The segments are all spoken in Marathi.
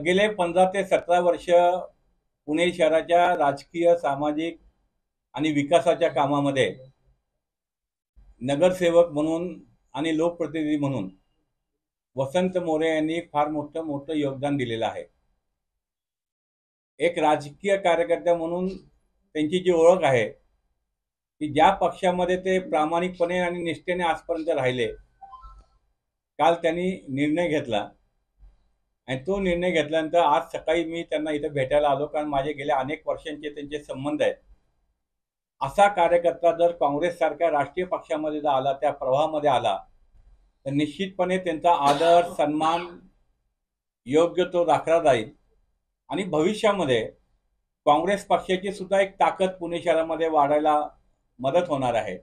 गेले 15 ते 17 वर्ष पुणे शहराच्या राजकीय, सामाजिक आणि विकासाच्या कामामध्ये नगरसेवक म्हणून आणि लोकप्रतिनिधी म्हणून वसंत मोरे यांनी फार मोठं योगदान दिलेलं आहे. एक राजकीय कार्यकर्ता म्हणून त्यांची जी ओळख आहे की ज्या पक्षामध्ये ते प्रामाणिकपणे आणि निष्ठेने आजपर्यंत राहिले, काल त्यांनी निर्णय घेतला आणि तो निर्णय घेतल्यानंतर आज सकाळी मी त्यांना इथे भेटायला आलो, कारण माझे गेल्या अनेक वर्षांचे त्यांचे संबंध आहेत. असा कार्यकर्ता जर काँग्रेस सारख्या राष्ट्रीय पक्षामध्ये जर आला, त्या प्रवाहामध्ये आला, तर निश्चितपणे त्यांचा आदर, सन्मान योग्य तो राखला जाईल आणि भविष्यामध्ये काँग्रेस पक्षाची सुद्धा एक ताकद पुणे शहरामध्ये वाढायला मदत होणार आहे.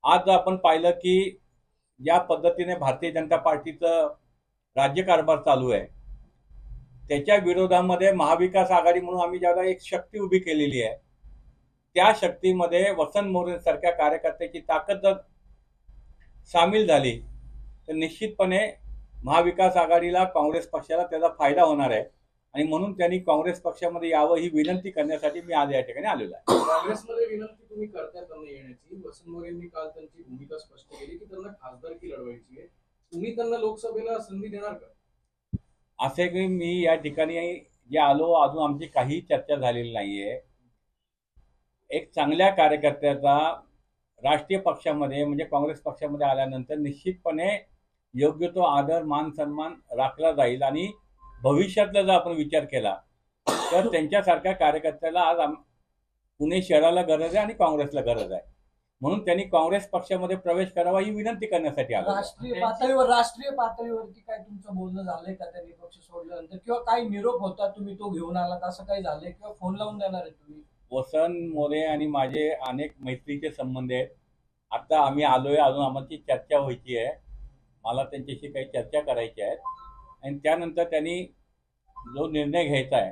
आज आपण पाहिलं की ज्या पद्धतीने भारतीय जनता पार्टीचं राज्यकारभार चालू आहे, त्याच्या विरोधामध्ये महाविकास आघाडी म्हणून आम्ही ज्याला एक शक्ती उभी केलेली आहे, त्या शक्तीमध्ये वसंत मोरे सारख्या कार्यकर्त्याची ताकद जर सामील झाली तर निश्चितपणे महाविकास आघाडीला, काँग्रेस पक्षाला त्याचा फायदा होणार आहे आणि म्हणून त्यांनी काँग्रेस पक्षामध्ये यावं ही विनंती करण्यासाठी मी आज या ठिकाणी आलेलो आहे. काँग्रेसमध्ये विनंती तुम्ही करताय त्यांना येण्याची. वसंत मोरेंनी काल त्यांची भूमिका स्पष्ट केली की त्यांना खासदारकी लढवायची आहे. तुम्ही त्यांना लोकसभेला संधी देणार का? असे की मी या ठिकाणी जे आलो, अजून आमची काही चर्चा झालेली नाहीये. एक चांगल्या कार्यकर्त्याचा राष्ट्रीय पक्षामध्ये म्हणजे काँग्रेस पक्षामध्ये आल्यानंतर निश्चितपणे योग्य तो आदर, मान, सन्मान राखला जाईल आणि भविष्यातला जर आपण विचार केला तर त्यांच्यासारख्या कार्यकर्त्याला आज पुणे शहराला गरज आहे आणि काँग्रेसला गरज आहे. म्हणून त्यांनी काँग्रेस पक्षामध्ये प्रवेश करावा ही विनंती करण्यासाठी आलो. राष्ट्रीय पातळीवरती काय तुमचं बोलणं झालंय का त्यांनी पक्ष सोडल्यानंतर, किंवा काही निरोप होता तुम्ही तो घेऊन आलात, असं काही झालंय किंवा फोन लावून देणार आहे तुम्ही? वसंत मोरे आणि माझे अनेक मैत्रीचे संबंध आहेत. आता आम्ही आलोय, अजून आमची चर्चा व्हायची आहे. मला त्यांच्याशी काही चर्चा करायची आहे आणि त्यानंतर त्यांनी जो निर्णय घ्यायचा आहे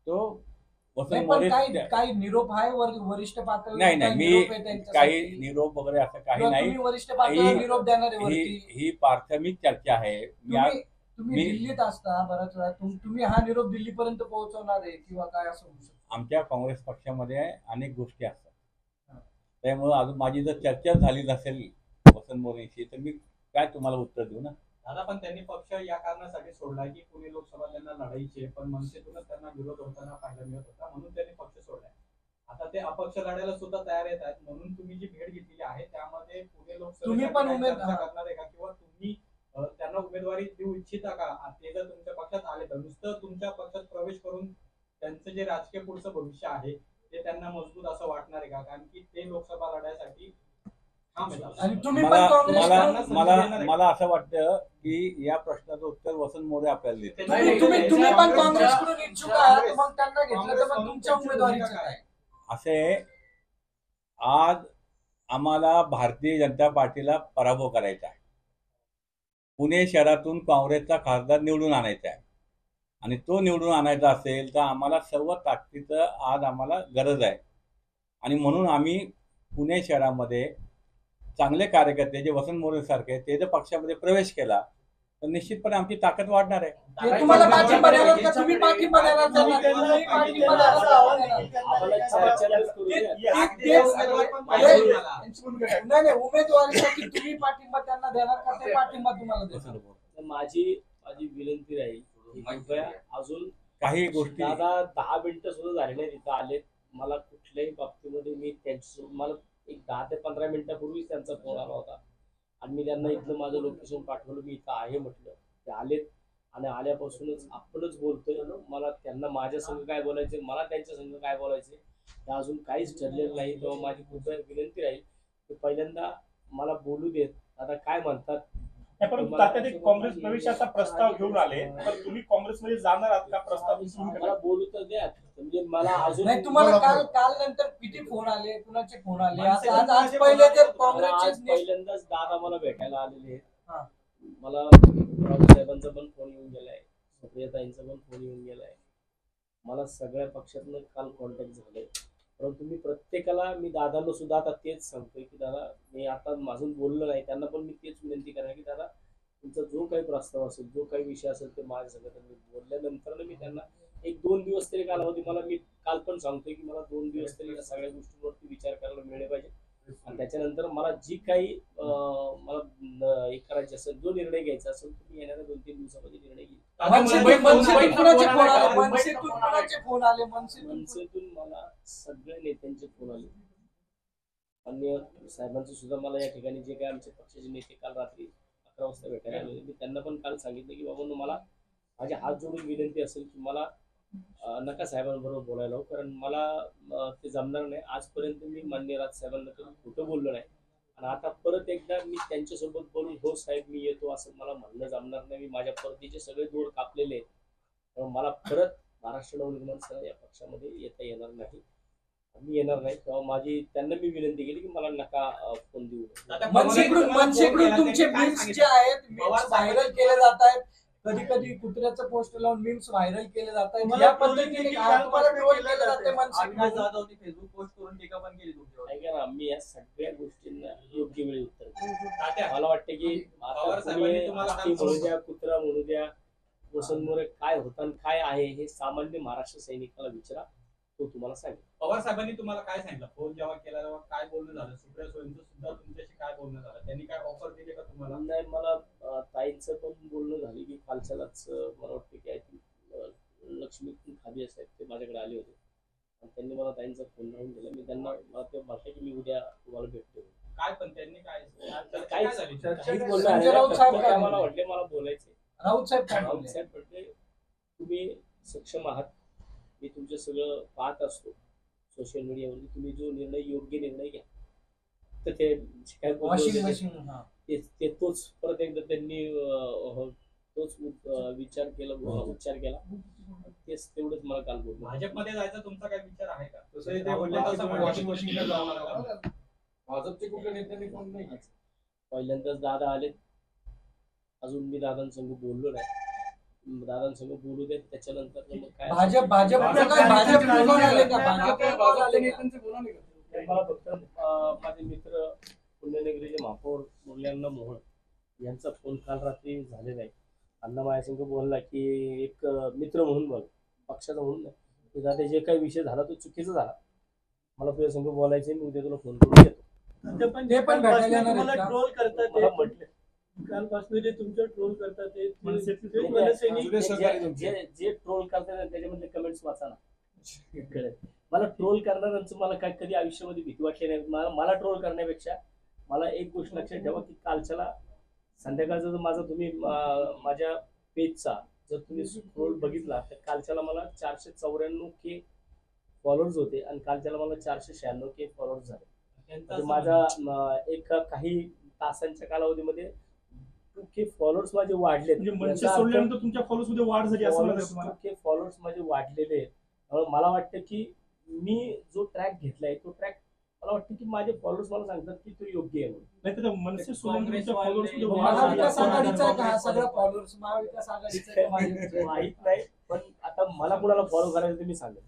तो वसंत मोरे. काही निरोप आहे वरिष्ठ पातळीवर? नाही, मी काही निरोप वगैरे असं काही नाही. वरिष्ठ पातळीवर निरोप देणार आहे? ही प्राथमिक चर्चा आहे. तुम्ही दिल्लीत असता बराच वेळा, तुम्ही हा निरोप दिल्लीपर्यंत पोहोचवणार आहे किंवा काय असं होऊ शकतं? आमच्या काँग्रेस पक्षामध्ये अनेक गोष्टी असतात, त्यामुळे अजून माझी जर चर्चा झाली नसेल वसंत मोरेंशी तर मी काय तुम्हाला उत्तर देऊ ना. दादा, पण त्यांनी पक्ष या कारणासाठी सोडला की पुणे लोकसभा त्यांना लढायची आहे, पण मनसेतूनच त्यांना विरोध होताना पाहायला मिळत होता, म्हणून त्यांनी पक्ष सोडलाय. आता ते अपक्ष लढायला सुद्धा तयार येत आहेत. म्हणून तुम्ही जी भेट घेतलेली आहे त्यामध्ये पुणे लोकसभेत करणार आहे का, किंवा तुम्ही त्यांना उमेदवारी देऊ इच्छिता का? ते जर तुमच्या पक्षात आले तर नुसतं तुमच्या पक्षात प्रवेश करून त्यांचं जे राजकीय पुढचं भविष्य आहे ते त्यांना मजबूत असं वाटणार आहे का? कारण की ते लोकसभा लढायसाठी मला असं वाटतं की या प्रश्नाचं उत्तर वसंत मोरे आपल्याला देते. असे आज आम्हाला भारतीय जनता पार्टीला पराभव करायचा आहे. पुणे शहरातून काँग्रेसचा खासदार निवडून आणायचा आहे आणि तो निवडून आणायचा असेल तर आम्हाला सर्व ताकदीचं आज आम्हाला गरज आहे आणि म्हणून आम्ही पुणे शहरामध्ये चांगले कार्यकर्ते जे वसंत मोरे सारखे ते जर पक्षामध्ये प्रवेश केला तर निश्चितपणे आमची ताकद वाढणार आहे. माझी विनंती राहील अजून काही गोष्टी दादा 10 मिनिटं सुद्धा झाले नाही तिथं आले. मला कुठल्याही बाबतीमध्ये मी त्यांच्यासोबत मला एक 10 ते 15 मिनिटापूर्वीच त्यांचा फोन आला होता आणि मी त्यांना इथलं माझं लोकेशन पाठवलं, मी इथं आहे म्हटलं. ते आलेत आणि आल्यापासूनच आपणच बोलतोय. मला त्यांना माझ्या संग काय बोलायचे, मला त्यांच्या संग काय बोलायचे ते अजून काहीच ठरलेलं नाही. तेव्हा माझी खूप विनंती राहील की पहिल्यांदा मला बोलू देत. आता काय म्हणतात, परंतु काँग्रेस प्रवेशाचा प्रस्ताव घेऊन आले तर तुम्ही काँग्रेसमध्ये जाणार आहात का? प्रस्ताव मला बोलू तर द्या. म्हणजे मला अजून तुम्हाला काल नंतर किती फोन आले, कुणाचे फोन आले? आज पहिल्यांदाच दादा मला भेटायला आलेले आहेत. मला साहेबांचा पण फोन येऊन गेलाय, सुप्रियाताईंचा पण फोन येऊन गेलाय. मला सगळ्या पक्षातनं काल कॉन्टॅक्ट झाले. परंतु मी प्रत्येकाला, मी दादांना सुद्धा आता तेच सांगतोय की दादा, मी आता माझून बोललो नाही, त्यांना पण मी तेच विनंती करणार की दादा तुमचा जो काही प्रस्ताव असेल, जो काही विषय असेल ते माझ्या संग त्यांनी बोलल्यानंतर मी त्यांना 1-2 दिवस तरी कालावधी, मला मी काल पण सांगतोय की मला 2 दिवस तरी या सगळ्या गोष्टींवरती विचार करायला मिळाले पाहिजे. आणि त्याच्यानंतर मला जी काही मला हे करायचे असेल, जो निर्णय घ्यायचा असेल, तो मी येणाऱ्या 2-3 दिवसामध्ये निर्णय घेईल. मनसेतून कुणाचे फोन आले? मनसेतून कुणाचे फोन आले? मनसेतून मला सगळ्या नेत्यांचे फोन आले. अन्य साहेबांचं सुद्धा मला या ठिकाणी जे काही आमचे पक्षाचे नेते काल रात्री 11 वाजता भेटायला आले होते, मी त्यांना पण काल सांगितलं की बाबांनो, मला माझे हात जोडून विनंती असेल की मला नका साहेबांबरोबर बोलायला हो, कारण मला ते जमणार नाही. आजपर्यंत मी माननीय राज साहेबांना कधी खोटं बोललो नाही, आणि आता परत एकदा मी त्यांच्यासोबत बोलून हो साहेब मी येतो असं मला म्हणणं जमणार नाही. मी माझ्या परतीचे सगळे दोर कापलेले आहेत, त्यामुळे मला परत महाराष्ट्र नवनिर्माण सेना या पक्षामध्ये येता येणार नाही. मी येणार नाही. तेव्हा माझी त्यांना मी विनंती केली की मला नका फोन देऊ. मनसेकडून तुमचे मीम्स जे आहेत, मीम्स व्हायरल केले जात आहेत. कधी कधी कुत्र्याचं पोस्ट लावून मीम्स व्हायरल केले जात आहेत. या पद्धतीने तुम्हाला ट्रोल केलं जाते अविनाश मनसेकडून. जाधवनी फेसबुक पोस्ट करून टीका पण केली तुमच्यावर. ऐका ना, मी या सगळ्या गोष्टींना योग्य वेळी उत्तर देईन. तात्या, मला वाटतं की पवार आता साहेबांनी तुम्ही तुम्हाला हत्ती म्हणू द्या, कुत्रा म्हणू द्या, वसंत मोरे काय होतं आणि काय आहे हे सामान्य महाराष्ट्र सैनिकाला विचारा, तो तुम्हाला सांगेल. पवार साहेबांनी तुम्हाला काय सांगितलं? फोन जेव्हा केला तेव्हा काय बोलणं झालं? सुप्रिया सुळेंचं सुद्धा तुमच्याशी काय बोलणं झालं? त्यांनी काय ऑफर दिली का तुम्हाला? नाही, मला ताईंचं पण बोलणं झालं की कालच्यालाच मला वाटतं की आय थिंक लक्ष्मी खाबी साहेब ते माझ्याकडे आले होते, आणि त्यांनी मला ताईंचा फोन लावून दिला. मी त्यांना मला ते म्हटलं की मी उद्या तुम्हाला भेटतो. काय पण त्यांनी काय काहीच काय झाली? काहीच बोलणं संजय आलं राऊत साहेब नाही. काय मला बोलले? वाटले मला बोलायचे. राऊत साहेब काय राऊत बोलले? साहेब म्हटले तुम्ही सक्षम आहात, मी तुमचं सगळं पाहत असतो सोशल मीडियावरती, तुम्ही जो निर्णय योग्य निर्णय घ्या. तर ते काय बोलले वॉशिंग होते मशीन. हा. ते तोच परत एकदा त्यांनी तोच विचार केला, उच्चार केला. तेच तेवढंच मला काल बोललो. भाजपमध्ये जायचा तुमचा काय विचार आहे का? तसंही ते राहुल बोलले की तसं तुम्ही म्हणले वॉशिंग की मशीनला तुम्ही जावं जावं लागलं. भाजपचे कुठल्या नेत्यांनी फोन नाही केला. पहिल्यांदाच दादा आले, अजून मी दादांसंग बोललो नाही. दादांसंग बोलू देत, त्याच्यानंतर मग काय भाजप कोण आले का? भाजप आले का? तर मला फक्त माझे मित्र पुण्यनगरीचे महापौर मुरल्यांना मोहन यांचा फोन काल रात्री झालेला आहे. अण्णा माझ्यासंग बोलला की एक मित्र म्हणून बोल, पक्षाचा म्हणून नाही, की दादा जे काही विषय झाला तो चुकीचा झाला, मला तुझ्या संग बोलायचं, मी उद्या तुला फोन करून येतो. ते पण भेटायला येणार आहेत का? ट्रोल करतात मला म्हटलं कालपासून जे तुमचं ट्रोल करतात ते मनसेतले ते मनसैनिक जुने सहकारी तुमचे. जे ट्रोल करतात त्याच्यामधले कमेंट्स वाचा ना. कळेल. मला ट्रोल करणाऱ्यांचं मला काय कधी आयुष्यामध्ये भीती वाटली नाही. मला ट्रोल करण्यापेक्षा मला एक गोष्ट लक्षात ठेवा की कालच्याला संध्याकाळचा जर माझा तुम्ही माझ्या पेजचा जर तुम्ही स्क्रोल बघितला तर कालच्याला मला 494K फॉलोअर्स होते, आणि कालच्याला मला 496K फॉलोअर्स झाले. म्हणजे माझा एक काही तासांच्या कालावधीमध्ये 2K फॉलोअर्स माझे वाढले. म्हणजे मनसे सोडल्यानंतर तुमच्या फॉलोअर्स मध्ये वाढ झाली असं म्हणायचं तुम्हाला? 2K फॉलोअर्स माझे वाढलेले आहेत. त्यामुळे मला वाटतं की मी जो ट्रॅक घेतलाय तो ट्रॅक मला वाटतं की माझे फॉलोअर्स मला सांगतात की तो योग्य आहे म्हणून. नाही तर मनसे सोडल्यानंतर तुमच्या फॉलोअर्स मध्ये वाढ महाविकास झाली. आघाडीचा आहे का हा सगळा फॉलोअर्स? महाविकास आघाडीचा आहे का भाजपचा आहे? माहित नाही, पण आता मला कुणाला फॉलो करायचं ते मी सांगेन.